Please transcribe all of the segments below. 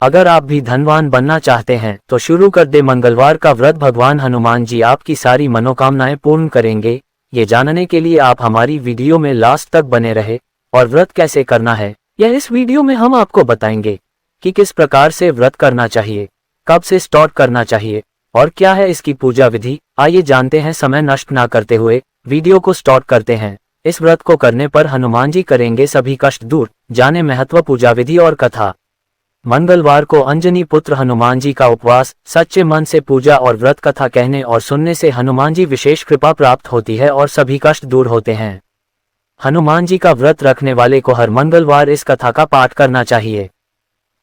अगर आप भी धनवान बनना चाहते हैं तो शुरू कर दे मंगलवार का व्रत। भगवान हनुमान जी आपकी सारी मनोकामनाएं पूर्ण करेंगे। ये जानने के लिए आप हमारी वीडियो में लास्ट तक बने रहे। और व्रत कैसे करना है यह इस वीडियो में हम आपको बताएंगे कि किस प्रकार से व्रत करना चाहिए, कब से स्टार्ट करना चाहिए और क्या है इसकी पूजा विधि। आइए जानते हैं। समय नष्ट ना करते हुए वीडियो को स्टार्ट करते हैं। इस व्रत को करने पर हनुमान जी करेंगे सभी कष्ट दूर। जाने महत्व, पूजा विधि और कथा। मंगलवार को अंजनी पुत्र हनुमान जी का उपवास, सच्चे मन से पूजा और व्रत कथा कहने और सुनने से हनुमान जी विशेष कृपा प्राप्त होती है और सभी कष्ट दूर होते हैं। हनुमान जी का व्रत रखने वाले को हर मंगलवार इस कथा का पाठ करना चाहिए।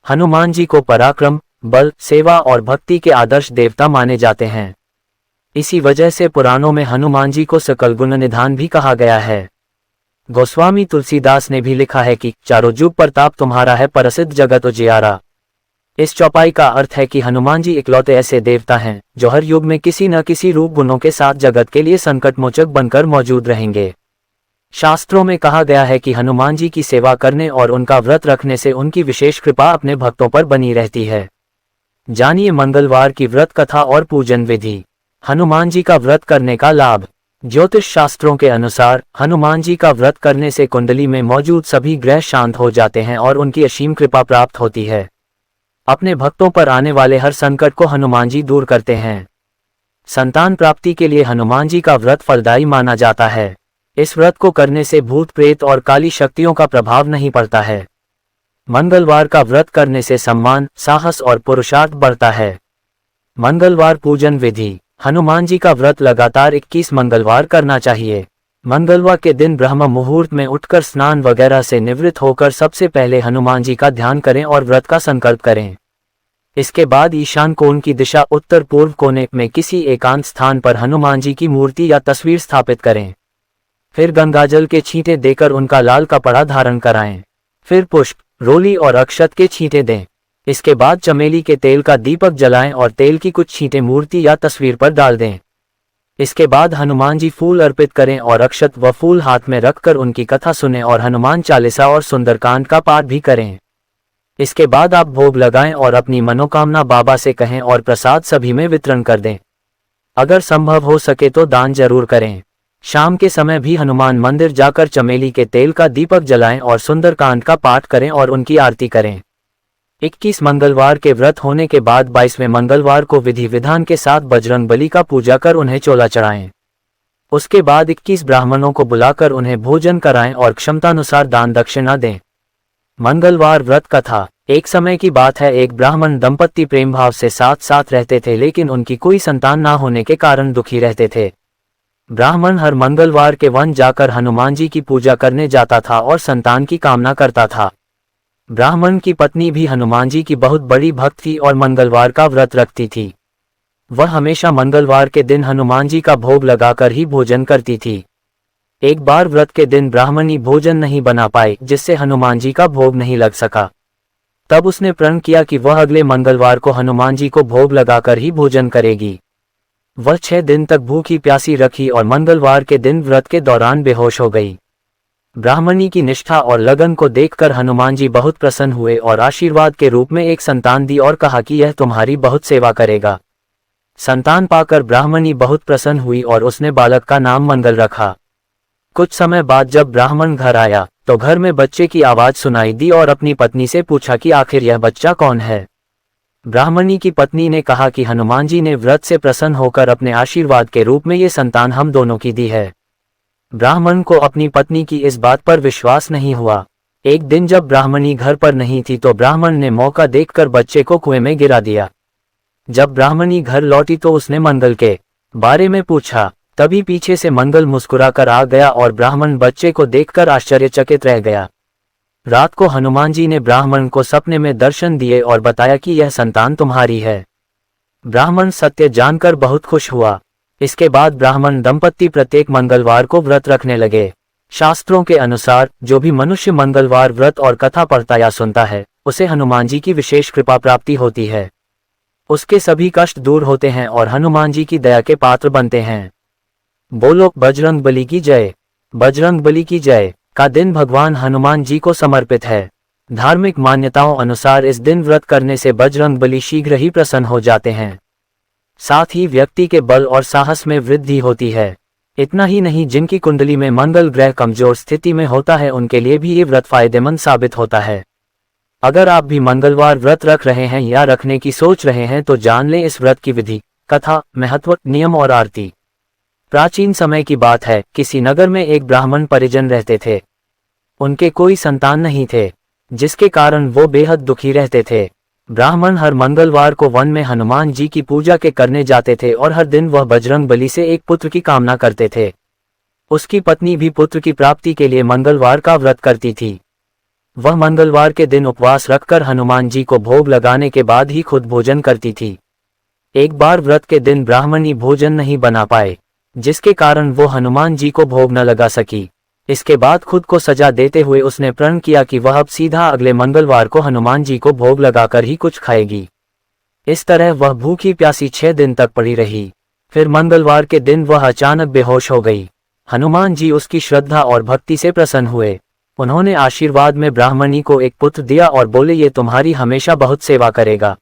हनुमान जी को पराक्रम, बल, सेवा और भक्ति के आदर्श देवता माने जाते हैं। इसी वजह से पुराणों में हनुमान जी को सकल गुण निधान भी कहा गया है। गोस्वामी तुलसीदास ने भी लिखा है कि चारों जुग प्रताप तुम्हारा है, प्रसिद्ध जगत उजियारा। इस चौपाई का अर्थ है कि हनुमान जी इकलौते ऐसे देवता हैं जो हर युग में किसी न किसी रूप गुणों के साथ जगत के लिए संकट मोचक बनकर मौजूद रहेंगे। शास्त्रों में कहा गया है कि हनुमान जी की सेवा करने और उनका व्रत रखने से उनकी विशेष कृपा अपने भक्तों पर बनी रहती है। जानिए मंगलवार की व्रत कथा और पूजन विधि। हनुमान जी का व्रत करने का लाभ। ज्योतिष शास्त्रों के अनुसार हनुमान जी का व्रत करने से कुंडली में मौजूद सभी ग्रह शांत हो जाते हैं और उनकी असीम कृपा प्राप्त होती है। अपने भक्तों पर आने वाले हर संकट को हनुमान जी दूर करते हैं। संतान प्राप्ति के लिए हनुमान जी का व्रत फलदायी माना जाता है। इस व्रत को करने से भूत प्रेत और काली शक्तियों का प्रभाव नहीं पड़ता है। मंगलवार का व्रत करने से सम्मान, साहस और पुरुषार्थ बढ़ता है। मंगलवार पूजन विधि। हनुमान जी का व्रत लगातार 21 मंगलवार करना चाहिए। मंगलवार के दिन ब्रह्म मुहूर्त में उठकर स्नान वगैरह से निवृत्त होकर सबसे पहले हनुमान जी का ध्यान करें और व्रत का संकल्प करें। इसके बाद ईशान कोण की दिशा उत्तर पूर्व कोने में किसी एकांत स्थान पर हनुमान जी की मूर्ति या तस्वीर स्थापित करें। फिर गंगाजल के छींटे देकर उनका लाल कपड़ा धारण कराएं। फिर पुष्प, रोली और अक्षत के छींटे दें। इसके बाद चमेली के तेल का दीपक जलाएं और तेल की कुछ छींटे मूर्ति या तस्वीर पर डाल दें। इसके बाद हनुमान जी फूल अर्पित करें और अक्षत व फूल हाथ में रखकर उनकी कथा सुनें और हनुमान चालीसा और सुंदरकांड का पाठ भी करें। इसके बाद आप भोग लगाएं और अपनी मनोकामना बाबा से कहें और प्रसाद सभी में वितरण कर दें। अगर संभव हो सके तो दान जरूर करें। शाम के समय भी हनुमान मंदिर जाकर चमेली के तेल का दीपक जलाएं और सुंदरकांड का पाठ करें और उनकी आरती करें। 21 मंगलवार के व्रत होने के बाद 22वें मंगलवार को विधि विधान के साथ बजरंग बली का पूजा कर उन्हें चोला चढ़ाएं। उसके बाद 21 ब्राह्मणों को बुलाकर उन्हें भोजन कराएं और क्षमतानुसार दान दक्षिणा दें। मंगलवार व्रत कथा। एक समय की बात है, एक ब्राह्मण दंपत्ति प्रेम भाव से साथ साथ रहते थे, लेकिन उनकी कोई संतान ना होने के कारण दुखी रहते थे। ब्राह्मण हर मंगलवार के वन जाकर हनुमान जी की पूजा करने जाता था और संतान की कामना करता था। ब्राह्मण की पत्नी भी हनुमान जी की बहुत बड़ी भक्त थी और मंगलवार का व्रत रखती थी। वह हमेशा मंगलवार के दिन हनुमान जी का भोग लगाकर ही भोजन करती थी। एक बार व्रत के दिन ब्राह्मणी भोजन नहीं बना पाई, जिससे हनुमान जी का भोग नहीं लग सका। तब उसने प्रण किया कि वह अगले मंगलवार को हनुमान जी को भोग लगाकर ही भोजन करेगी। वह 6 दिन तक भूखी प्यासी रखी और मंगलवार के दिन व्रत के दौरान बेहोश हो गई। ब्राह्मणी की निष्ठा और लगन को देखकर हनुमान जी बहुत प्रसन्न हुए और आशीर्वाद के रूप में एक संतान दी और कहा कि यह तुम्हारी बहुत सेवा करेगा। संतान पाकर ब्राह्मणी बहुत प्रसन्न हुई और उसने बालक का नाम मंगल रखा। कुछ समय बाद जब ब्राह्मण घर आया तो घर में बच्चे की आवाज सुनाई दी और अपनी पत्नी से पूछा कि आखिर यह बच्चा कौन है। ब्राह्मणी की पत्नी ने कहा कि हनुमान जी ने व्रत से प्रसन्न होकर अपने आशीर्वाद के रूप में ये संतान हम दोनों की दी है। ब्राह्मण को अपनी पत्नी की इस बात पर विश्वास नहीं हुआ। एक दिन जब ब्राह्मणी घर पर नहीं थी तो ब्राह्मण ने मौका देखकर बच्चे को कुएं में गिरा दिया। जब ब्राह्मणी घर लौटी तो उसने मंगल के बारे में पूछा। तभी पीछे से मंगल मुस्कुराकर आ गया और ब्राह्मण बच्चे को देखकर आश्चर्यचकित रह गया। रात को हनुमान जी ने ब्राह्मण को सपने में दर्शन दिए और बताया कि यह संतान तुम्हारी है। ब्राह्मण सत्य जानकर बहुत खुश हुआ। इसके बाद ब्राह्मण दंपत्ति प्रत्येक मंगलवार को व्रत रखने लगे। शास्त्रों के अनुसार जो भी मनुष्य मंगलवार व्रत और कथा पढ़ता या सुनता है, उसे हनुमान जी की विशेष कृपा प्राप्ति होती है। उसके सभी कष्ट दूर होते हैं और हनुमान जी की दया के पात्र बनते हैं। बोलो बजरंग बली की जय। बजरंग बली की जय का दिन भगवान हनुमान जी को समर्पित है। धार्मिक मान्यताओं अनुसार इस दिन व्रत करने से बजरंगबली शीघ्र ही प्रसन्न हो जाते हैं। साथ ही व्यक्ति के बल और साहस में वृद्धि होती है। इतना ही नहीं, जिनकी कुंडली में मंगल ग्रह कमजोर स्थिति में होता है उनके लिए भी ये व्रत फायदेमंद साबित होता है। अगर आप भी मंगलवार व्रत रख रहे हैं या रखने की सोच रहे हैं तो जान लें इस व्रत की विधि, कथा, महत्व, नियम और आरती। प्राचीन समय की बात है, किसी नगर में एक ब्राह्मण परिजन रहते थे। उनके कोई संतान नहीं थे, जिसके कारण वो बेहद दुखी रहते थे। ब्राह्मण हर मंगलवार को वन में हनुमान जी की पूजा के करने जाते थे और हर दिन वह बजरंगबली से एक पुत्र की कामना करते थे। उसकी पत्नी भी पुत्र की प्राप्ति के लिए मंगलवार का व्रत करती थी। वह मंगलवार के दिन उपवास रखकर हनुमान जी को भोग लगाने के बाद ही खुद भोजन करती थी। एक बार व्रत के दिन ब्राह्मणी भोजन नहीं बना पाए, जिसके कारण वो हनुमान जी को भोग न लगा सकी। इसके बाद खुद को सजा देते हुए उसने प्रण किया कि वह अब सीधा अगले मंगलवार को हनुमान जी को भोग लगाकर ही कुछ खाएगी। इस तरह वह भूखी प्यासी 6 दिन तक पड़ी रही। फिर मंगलवार के दिन वह अचानक बेहोश हो गई। हनुमान जी उसकी श्रद्धा और भक्ति से प्रसन्न हुए। उन्होंने आशीर्वाद में ब्राह्मणी को एक पुत्र दिया और बोले, ये तुम्हारी हमेशा बहुत सेवा करेगा।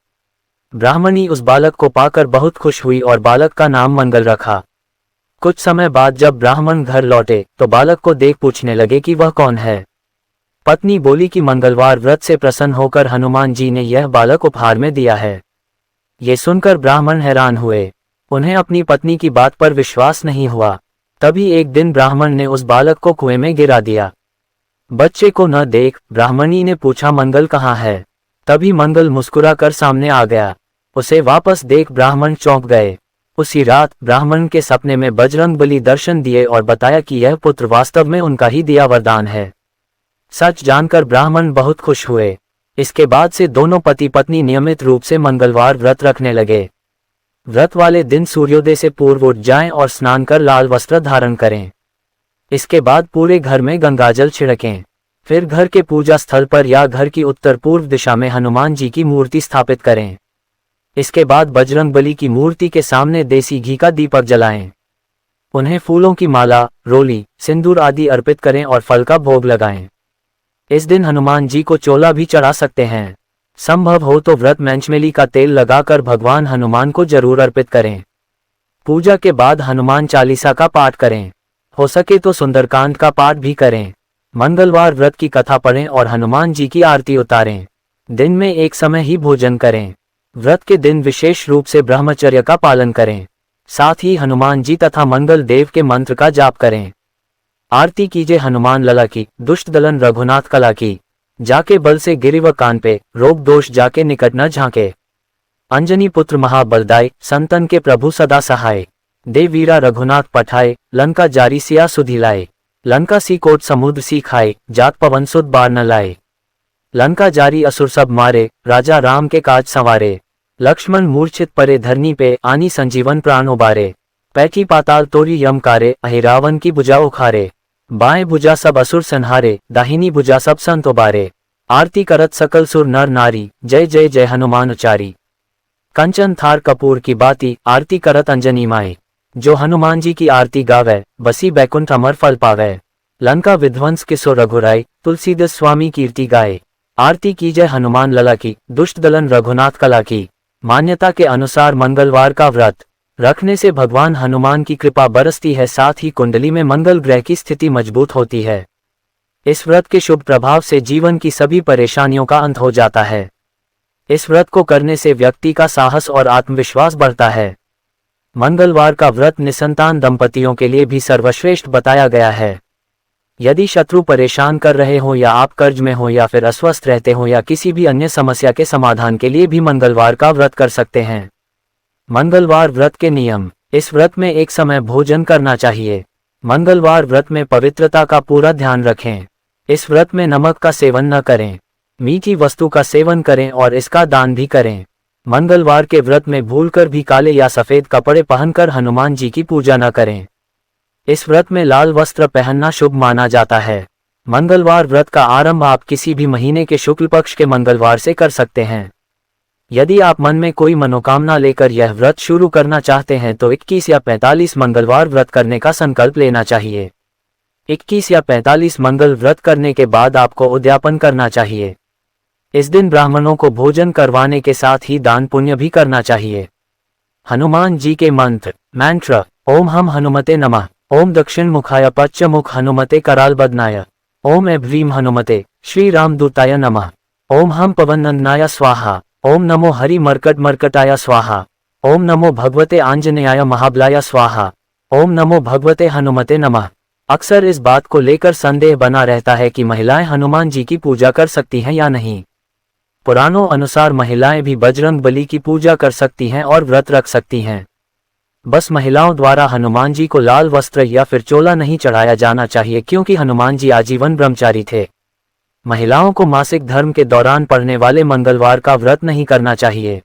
ब्राह्मणी उस बालक को पाकर बहुत खुश हुई और बालक का नाम मंगल रखा। कुछ समय बाद जब ब्राह्मण घर लौटे तो बालक को देख पूछने लगे कि वह कौन है। पत्नी बोली कि मंगलवार व्रत से प्रसन्न होकर हनुमान जी ने यह बालक उपहार में दिया है। ये सुनकर ब्राह्मण हैरान हुए। उन्हें अपनी पत्नी की बात पर विश्वास नहीं हुआ। तभी एक दिन ब्राह्मण ने उस बालक को कुएं में गिरा दिया। बच्चे को न देख ब्राह्मणी ने पूछा, मंगल कहाँ है? तभी मंगल मुस्कुरा कर सामने आ गया। उसे वापस देख ब्राह्मण चौंक गए। उसी रात ब्राह्मण के सपने में बजरंगबली दर्शन दिए और बताया कि यह पुत्र वास्तव में उनका ही दिया वरदान है। सच जानकर ब्राह्मण बहुत खुश हुए। इसके बाद से दोनों पति पत्नी नियमित रूप से मंगलवार व्रत रखने लगे। व्रत वाले दिन सूर्योदय से पूर्व उठ जाएं और स्नान कर लाल वस्त्र धारण करें। इसके बाद पूरे घर में गंगाजल छिड़कें। फिर घर के पूजा स्थल पर या घर की उत्तर पूर्व दिशा में हनुमान जी की मूर्ति स्थापित करें। इसके बाद बजरंगबली की मूर्ति के सामने देसी घी का दीपक जलाएं। उन्हें फूलों की माला, रोली, सिंदूर आदि अर्पित करें और फल का भोग लगाएं। इस दिन हनुमान जी को चोला भी चढ़ा सकते हैं। संभव हो तो व्रत पंचमेली का तेल लगाकर भगवान हनुमान को जरूर अर्पित करें। पूजा के बाद हनुमान चालीसा का पाठ करें। हो सके तो सुंदरकांड का पाठ भी करें। मंगलवार व्रत की कथा पढ़ें और हनुमान जी की आरती उतारें। दिन में एक समय ही भोजन करें। व्रत के दिन विशेष रूप से ब्रह्मचर्य का पालन करें। साथ ही हनुमान जी तथा मंगल देव के मंत्र का जाप करें। आरती कीजिए हनुमान लला की, दुष्ट दलन रघुनाथ कला की। जाके बल से गिरिव कान पे, रोग दोष जाके निकट न झांके। अंजनी पुत्र महाबलदाय, संतन के प्रभु सदा सहाय। देव वीरा रघुनाथ पठाए, लंका जारी सिया सुधि लाए। लंका सी कोट समुद्र सी खाए, जात पवन सुध बार न लाए। लंका जारी असुर सब मारे, राजा राम के काज संवारे। लक्ष्मण मूर्छित परे धरनी पे, आनी संजीवन प्राण उबारे। पैठी पाताल तोरी यम कारे, अहि रावण की भुजा उखारे। बाएं भुजा सब असुर संहारे, दाहिनी भुजा सब संत उबारे। आरती करत सकल सुर नर नारी, जय जय जय हनुमान उचारी। कंचन थार कपूर की बाती, आरती करत अंजनी माए। जो हनुमान जी की आरती गावे, बसी बैकुंठ अमर फल पावे। लंका विध्वंस किसो रघुराई, तुलसीदास स्वामी कीर्ति गाए। आरती कीजय हनुमान लला की, दुष्ट दलन रघुनाथ कला की। मान्यता के अनुसार मंगलवार का व्रत रखने से भगवान हनुमान की कृपा बरसती है। साथ ही कुंडली में मंगल ग्रह की स्थिति मजबूत होती है। इस व्रत के शुभ प्रभाव से जीवन की सभी परेशानियों का अंत हो जाता है। इस व्रत को करने से व्यक्ति का साहस और आत्मविश्वास बढ़ता है। मंगलवार का व्रत निसंतान दंपतियों के लिए भी सर्वश्रेष्ठ बताया गया है। यदि शत्रु परेशान कर रहे हो या आप कर्ज में हो या फिर अस्वस्थ रहते हो या किसी भी अन्य समस्या के समाधान के लिए भी मंगलवार का व्रत कर सकते हैं। मंगलवार व्रत के नियम। इस व्रत में एक समय भोजन करना चाहिए। मंगलवार व्रत में पवित्रता का पूरा ध्यान रखें। इस व्रत में नमक का सेवन न करें। मीठी वस्तु का सेवन करें और इसका दान भी करें। मंगलवार के व्रत में भूलकर भी काले या सफेद कपड़े पहनकर हनुमान जी की पूजा न करें। इस व्रत में लाल वस्त्र पहनना शुभ माना जाता है। मंगलवार व्रत का आरंभ आप किसी भी महीने के शुक्ल पक्ष के मंगलवार से कर सकते हैं। यदि आप मन में कोई मनोकामना लेकर यह व्रत शुरू करना चाहते हैं तो 21 या 45 मंगलवार व्रत करने का संकल्प लेना चाहिए। 21 या 45 मंगल व्रत करने के बाद आपको उद्यापन करना चाहिए। इस दिन ब्राह्मणों को भोजन करवाने के साथ ही दान पुण्य भी करना चाहिए। हनुमान जी के मंत्र। ओम हम हनुमते नमः। ओम दक्षिण मुखाय पश्च मुख हनुमते कराल बदनाय। ओम ऐं हनुमते श्री रामदूताय नमः। ओम हम पवनंदनाय स्वाहा। ओम नमो हरि मर्कट मर्कटाय स्वाहा। ओम नमो भगवते आंजनेयाय महाबलाय स्वाहा। ओम नमो भगवते हनुमते नमः। अक्सर इस बात को लेकर संदेह बना रहता है कि महिलाएं हनुमान जी की पूजा कर सकती हैं या नहीं। पुराणों अनुसार महिलाएं भी बजरंग बली की पूजा कर सकती हैं और व्रत रख सकती हैं। बस महिलाओं द्वारा हनुमान जी को लाल वस्त्र या फिर चोला नहीं चढ़ाया जाना चाहिए, क्योंकि हनुमान जी आजीवन ब्रह्मचारी थे। महिलाओं को मासिक धर्म के दौरान पड़ने वाले मंगलवार का व्रत नहीं करना चाहिए।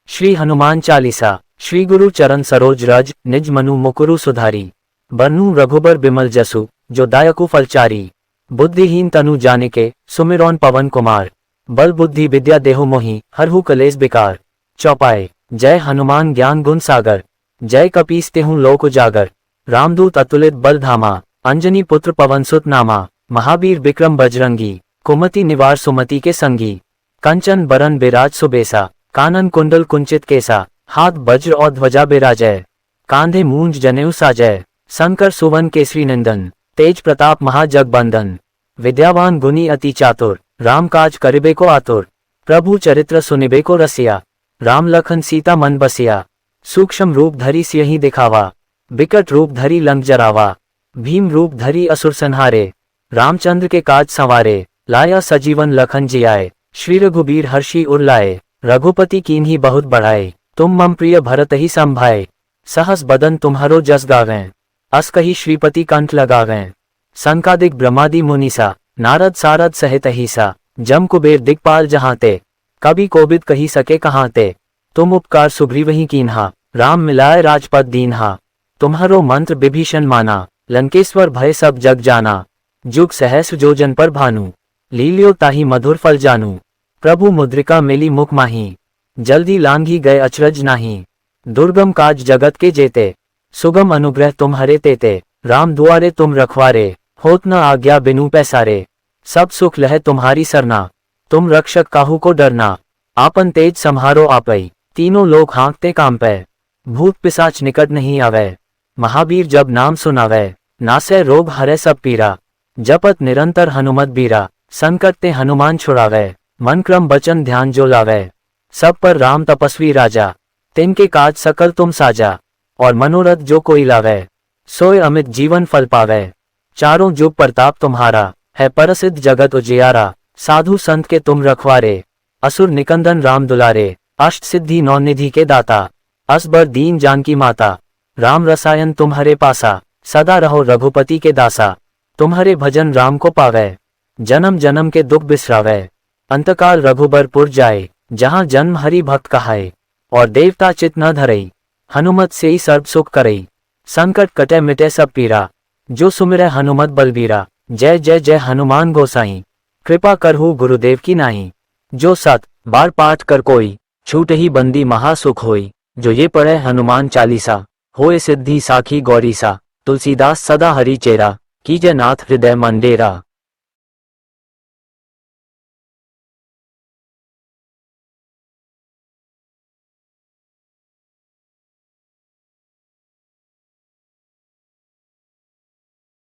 श्री हनुमान चालीसा। श्री गुरु चरण सरोज रज निज मनु मुकुरु सुधारी। बनु रघुबर बिमल जसु जो दायकु फलचारी। बुद्धिहीन तनु जानिके सुमिरौन पवन कुमार। बल बुद्धि विद्या देहु मोहि हरहु कलेश बिकार। चौपाई। जय हनुमान ज्ञान गुण सागर। जय कपीस तेहु लोक उजागर। रामदूत अतुलित बल धामा। अंजनी पुत्र पवन सुत नामा। महावीर विक्रम बजरंगी। कुमति निवार सुमति के संगी। कंचन बरन बिराज सुबेसा। कानन कुंडल कुंचित केसा। हाथ वज्र और ध्वजा बिराजय। कांधे मूंज जनेऊ साजय। शंकर सुवन केसरी नंदन। तेज प्रताप महाजगबंदन। विद्यावान गुनी अति चातुर। राम काज करिबे को आतुर। प्रभु चरित्र सुनिबे को रसिया। राम लखन सीता मन बसिया। सूक्ष्म रूप धरी सियहि दिखावा। विकट रूप धरी लंक जरावा। भीम रूप धरी असुर संहारे। रामचंद्र के काज संवारे। लाया सजीवन लखन जियाए। श्री रघुबीर हर्षि उर लाए। रघुपति कीन्ही बहुत बढ़ाए। तुम मम प्रिय भरत ही संभाए। सहस बदन तुम्हारो जस गावें। अस कही श्रीपति कंठ लगावें। संकादिक ब्रह्मादि मुनीसा। नारद सारद सहित अहिसा। जम कुबेर दिक्पाल जहाँ ते। कभी कोबिद कही सके कहाँ ते। तुम उपकार सुग्रीव ही कीन्हा। राम मिलाए राजपद दीन्हा। तुम्हारो मंत्र विभीषण माना। लंकेश्वर भय सब जग जाना। जुग सहस्र जोजन पर भानु। लील्यो ताहि मधुर फल जानू। प्रभु मुद्रिका मिली मुख माही। जल्दी लांघी गए अचरज नाही। दुर्गम काज जगत के जेते। सुगम अनुग्रह तुम्हारे तेते। राम दुआरे तुम रखवारे। होत न आज्ञा बिनु पैसारे। सब सुख लह तुम्हारी सरना। तुम रक्षक काहू को डरना। आपन तेज सम्हारो आपै। तीनों लोग हाँकते कांपै। भूत पिशाच निकट नहीं आवे। महावीर जब नाम सुनावे। नासै रोग हरै सब पीरा। जपत निरंतर हनुमत बीरा। संकट ते हनुमान छुड़ावे। मन क्रम बचन ध्यान जो लावे। सब पर राम तपस्वी राजा। तिनके काज सकल तुम साजा। और मनोरथ जो कोई लावे। सोय अमित जीवन फल पावे। चारों जुग प्रताप तुम्हारा। है परसिद्ध जगत उजियारा। साधु संत के तुम रखवारे। असुर निकंदन राम दुलारे। अष्ट सिद्धि नौ निधि के दाता। असबर दीन जानकी माता। राम रसायन तुम्हारे पासा। सदा रहो रघुपति के दासा। तुम्हारे भजन राम को पावे। जन्म जन्म के दुख बिसरावे। अंतकाल रघुबरपुर जाए। जहाँ जन्म हरि भक्त कहाए। और देवता चित न धरई। हनुमत से ही सर्व सुख करई। संकट कटे मिटे सब पीरा। जो सुमिरै हनुमत बलबीरा। जय जय जय हनुमान गोसाई। कृपा करहु गुरुदेव की नाई। जो सत बार पाठ कर कोई। छूट ही बंदी महासुख होई। जो ये पढ़े हनुमान चालीसा। होए सिद्धि साखी गौरीसा। तुलसीदास सदा हरि चेरा। कीजय नाथ हृदय मन डेरा।